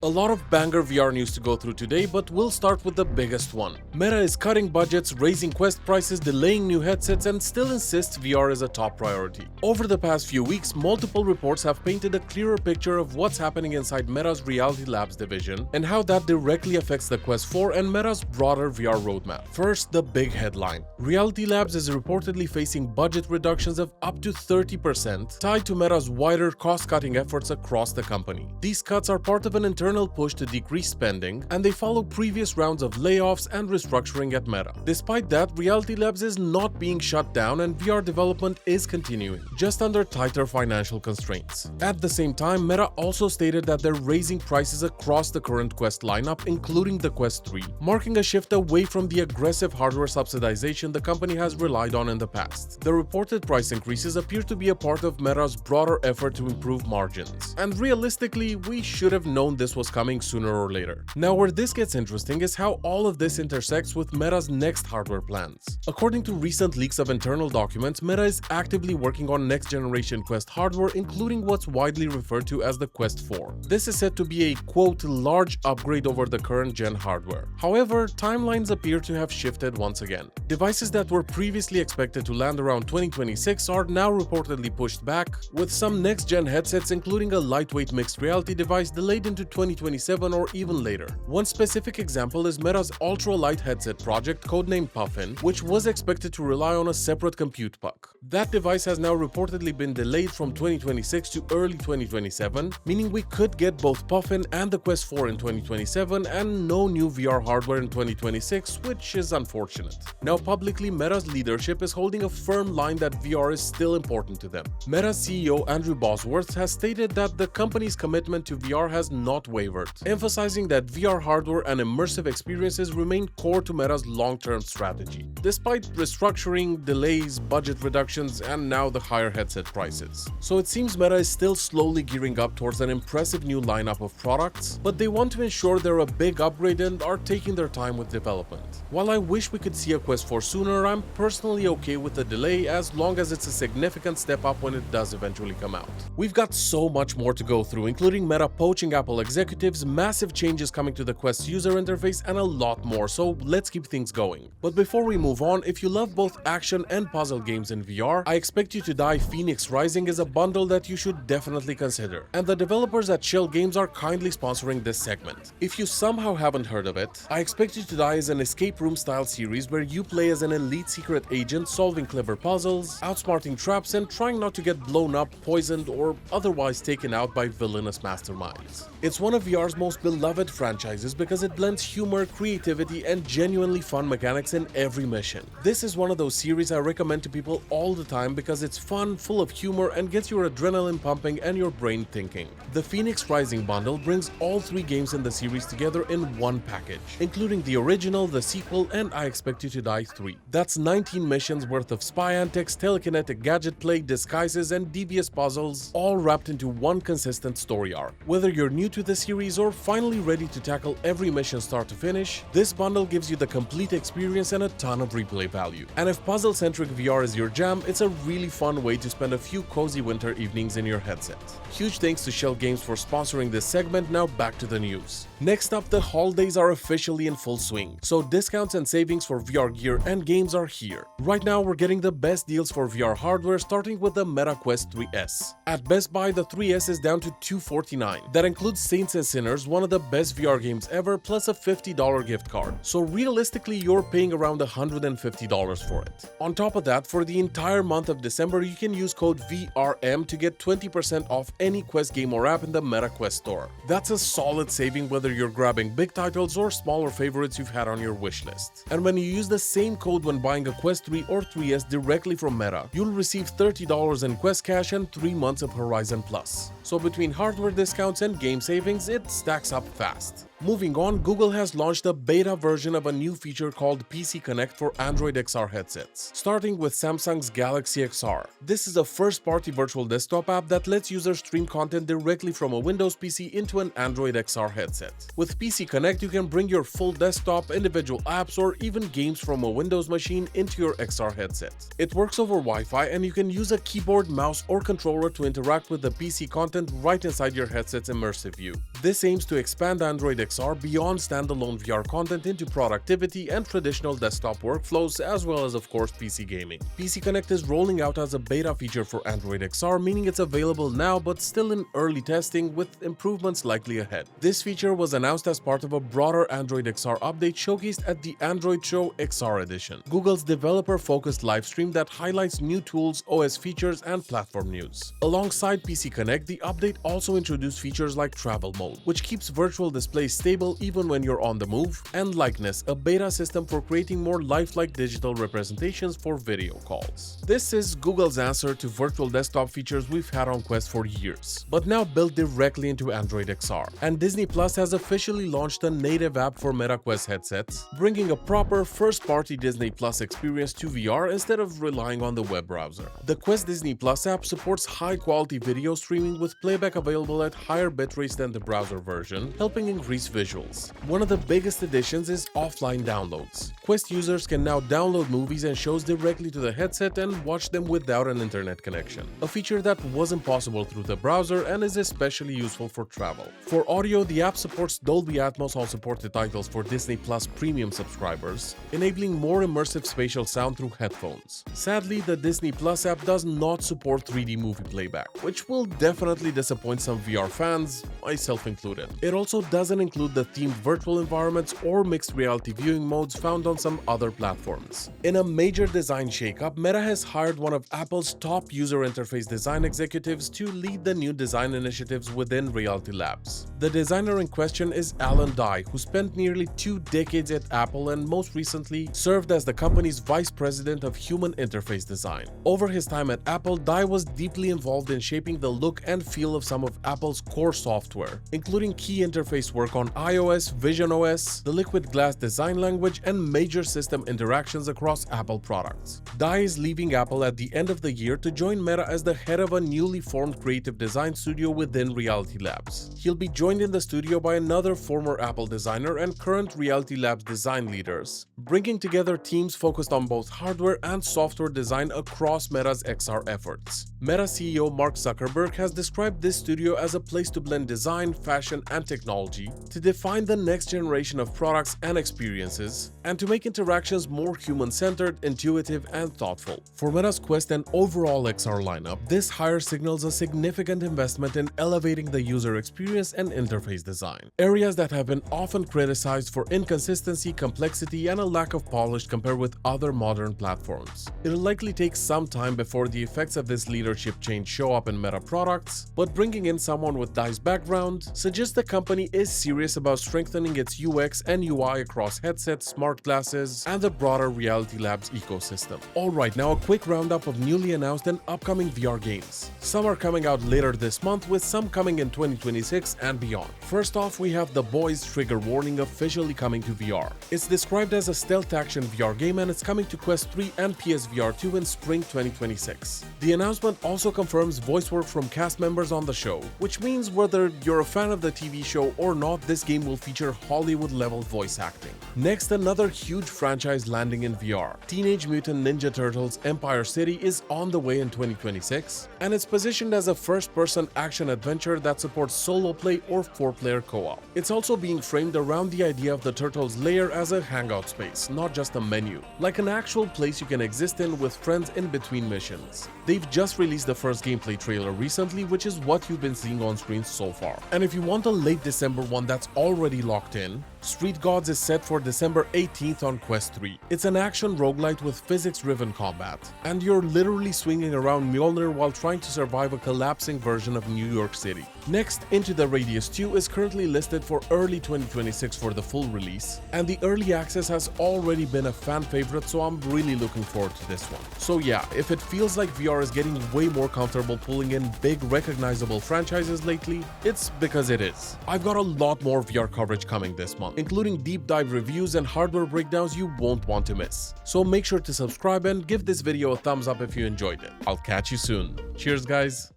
A lot of banger VR news to go through today, but we'll start with the biggest one. Meta is cutting budgets, raising Quest prices, delaying new headsets, and still insists VR is a top priority. Over the past few weeks, multiple reports have painted a clearer picture of what's happening inside Meta's Reality Labs division and how that directly affects the Quest 4 and Meta's broader VR roadmap. First, the big headline. Reality Labs is reportedly facing budget reductions of up to 30% tied to Meta's wider cost-cutting efforts across the company. These cuts are part of an internal push to decrease spending, and they follow previous rounds of layoffs and restructuring at Meta. Despite that, Reality Labs is not being shut down and VR development is continuing, just under tighter financial constraints. At the same time, Meta also stated that they're raising prices across the current Quest lineup, including the Quest 3, marking a shift away from the aggressive hardware subsidization the company has relied on in the past. The reported price increases appear to be a part of Meta's broader effort to improve margins. And realistically, we should have known this was coming sooner or later. Now, where this gets interesting is how all of this intersects with Meta's next hardware plans. According to recent leaks of internal documents, Meta is actively working on next-generation Quest hardware, including what's widely referred to as the Quest 4. This is said to be a, quote, large upgrade over the current-gen hardware. However, timelines appear to have shifted once again. Devices that were previously expected to land around 2026 are now reportedly pushed back, with some next-gen headsets, including a lightweight mixed reality device, delayed into 2027 or even later. One specific example is Meta's ultra-light headset project, codenamed Puffin, which was expected to rely on a separate compute puck. That device has now reportedly been delayed from 2026 to early 2027, meaning we could get both Puffin and the Quest 4 in 2027 and no new VR hardware in 2026, which is unfortunate. Now, publicly, Meta's leadership is holding a firm line that VR is still important to them. Meta's CEO Andrew Bosworth has stated that the company's commitment to VR has not wavered, emphasizing that VR hardware and immersive experiences remain core to Meta's long-term strategy, despite restructuring, delays, budget reductions, and now the higher headset prices. So it seems Meta is still slowly gearing up towards an impressive new lineup of products, but they want to ensure they're a big upgrade and are taking their time with development. While I wish we could see a Quest 4 sooner, I'm personally okay with the delay as long as it's a significant step up when it does eventually come out. We've got so much more to go through, including Meta poaching Apple executives, massive changes coming to the Quest user interface, and a lot more, so let's keep things going. But before we move on, if you love both action and puzzle games in VR, I Expect You to Die Pheonix Rising is a bundle that you should definitely consider, and the developers at Shell Games are kindly sponsoring this segment. If you somehow haven't heard of it, I Expect You to Die is an escape room style series where you play as an elite secret agent solving clever puzzles, outsmarting traps, and trying not to get blown up, poisoned, or otherwise taken out by villainous masterminds. It's one of VR's most beloved franchises because it blends humor, creativity, and genuinely fun mechanics in every mission. This is one of those series I recommend to people all the time because it's fun, full of humor, and gets your adrenaline pumping and your brain thinking. The Pheonix Rising bundle brings all 3 games in the series together in one package, including the original, the sequel, and I Expect You to Die 3. That's 19 missions worth of spy antics, telekinetic gadget play, disguises, and devious puzzles, all wrapped into one consistent story arc. Whether you're new to the series or finally ready to tackle every mission start to finish, this bundle gives you the complete experience and a ton of replay value. And if puzzle-centric VR is your jam, it's a really fun way to spend a few cozy winter evenings in your headset. Huge thanks to Shell Games for sponsoring this segment. Now back to the news. Next up, the holidays are officially in full swing, so discounts and savings for VR gear and games are here. Right now, we're getting the best deals for VR hardware, starting with the Meta Quest 3S. At Best Buy, the 3S is down to $249. That includes Saints and Sinners, one of the best VR games ever, plus a $50 gift card. So realistically, you're paying around $150 for it. On top of that, for the entire month of December, you can use code VRM to get 20% off any Quest game or app in the Meta Quest store. That's a solid saving whether you're grabbing big titles or smaller favorites you've had on your wishlist. And when you use the same code when buying a Quest 3 or 3S directly from Meta, you'll receive $30 in Quest Cash and 3 months of Horizon Plus. So between hardware discounts and game savings, it stacks up fast. Moving on, Google has launched a beta version of a new feature called PC Connect for Android XR headsets, starting with Samsung's Galaxy XR. This is a first-party virtual desktop app that lets users stream content directly from a Windows PC into an Android XR headset. With PC Connect, you can bring your full desktop, individual apps, or even games from a Windows machine into your XR headset. It works over Wi-Fi, and you can use a keyboard, mouse, or controller to interact with the PC content right inside your headset's immersive view. This aims to expand Android XR beyond standalone VR content into productivity and traditional desktop workflows, as well as, of course, PC gaming. PC Connect is rolling out as a beta feature for Android XR, meaning it's available now but still in early testing, with improvements likely ahead. This feature was announced as part of a broader Android XR update showcased at the Android Show XR Edition, Google's developer-focused livestream that highlights new tools, OS features, and platform news. Alongside PC Connect, the update also introduced features like Travel Mode, which keeps virtual displays stable even when you're on the move, and Likeness, a beta system for creating more lifelike digital representations for video calls. This is Google's answer to virtual desktop features we've had on Quest for years, but now built directly into Android XR. And Disney Plus has officially launched a native app for Meta Quest headsets, bringing a proper first-party Disney Plus experience to VR instead of relying on the web browser. The Quest Disney Plus app supports high-quality video streaming with playback available at higher bitrates than the browser version, helping increase visuals. One of the biggest additions is offline downloads. Quest users can now download movies and shows directly to the headset and watch them without an internet connection, a feature that wasn't possible through the browser and is especially useful for travel. For audio, the app supports Dolby Atmos on supported titles for Disney Plus premium subscribers, enabling more immersive spatial sound through headphones. Sadly, the Disney Plus app does not support 3D movie playback, which will definitely disappoint some VR fans, myself included. It also doesn't include the themed virtual environments or mixed reality viewing modes found on some other platforms. In a major design shakeup, Meta has hired one of Apple's top user interface design executives to lead the new design initiatives within Reality Labs. The designer in question is Alan Dye, who spent nearly 2 decades at Apple and most recently served as the company's vice president of human interface design. Over his time at Apple, Dye was deeply involved in shaping the look and feel of some of Apple's core software, including key interface work on iOS, visionOS, the Liquid Glass design language, and major system interactions across Apple products. Dye is leaving Apple at the end of the year to join Meta as the head of a newly formed creative design studio within Reality Labs. He'll be joined in the studio by another former Apple designer and current Reality Labs design leaders, bringing together teams focused on both hardware and software design across Meta's XR efforts. Meta CEO Mark Zuckerberg has described this studio as a place to blend design, fashion, and technology, to define the next generation of products and experiences, and to make interactions more human-centered, intuitive, and thoughtful. For Meta's Quest and overall XR lineup, this hire signals a significant investment in elevating the user experience and interface design, areas that have been often criticized for inconsistency, complexity, and a lack of polish compared with other modern platforms. It'll likely take some time before the effects of this leadership change show up in Meta products, but bringing in someone with Dye's background suggests the company is serious about strengthening its UX and UI across headsets, smart glasses, and the broader Reality Labs ecosystem. Alright, now a quick roundup of newly announced and upcoming VR games. Some are coming out later this month, with some coming in 2026 and beyond. First off, we have The Boys Trigger Warning officially coming to VR. It's described as a stealth action VR game and it's coming to Quest 3 and PSVR 2 in spring 2026. The announcement also confirms voice work from cast members on the show, which means whether you're a fan of the TV show or not, this game will feature Hollywood-level voice acting. Next, another huge franchise landing in VR. Teenage Mutant Ninja Turtles Empire City is on the way in 2026, and it's positioned as a first-person action-adventure that supports solo play or 4-player co-op. It's also being framed around the idea of the Turtles' lair as a hangout space, not just a menu, like an actual place you can exist in with friends in between missions. They've just released the first gameplay trailer recently, which is what you've been seeing on screen so far. And if you want a late December one that's already locked in, Street Gods is set for December 18th on Quest 3. It's an action roguelite with physics-driven combat, and you're literally swinging around Mjolnir while trying to survive a collapsing version of New York City. Next, Into the Radius 2 is currently listed for early 2026 for the full release, and the early access has already been a fan favorite, so I'm really looking forward to this one. So yeah, if it feels like VR is getting way more comfortable pulling in big recognizable franchises lately, it's because it is. I've got a lot more VR coverage coming this month, including deep dive reviews and hardware breakdowns you won't want to miss. So make sure to subscribe and give this video a thumbs up if you enjoyed it. I'll catch you soon. Cheers guys!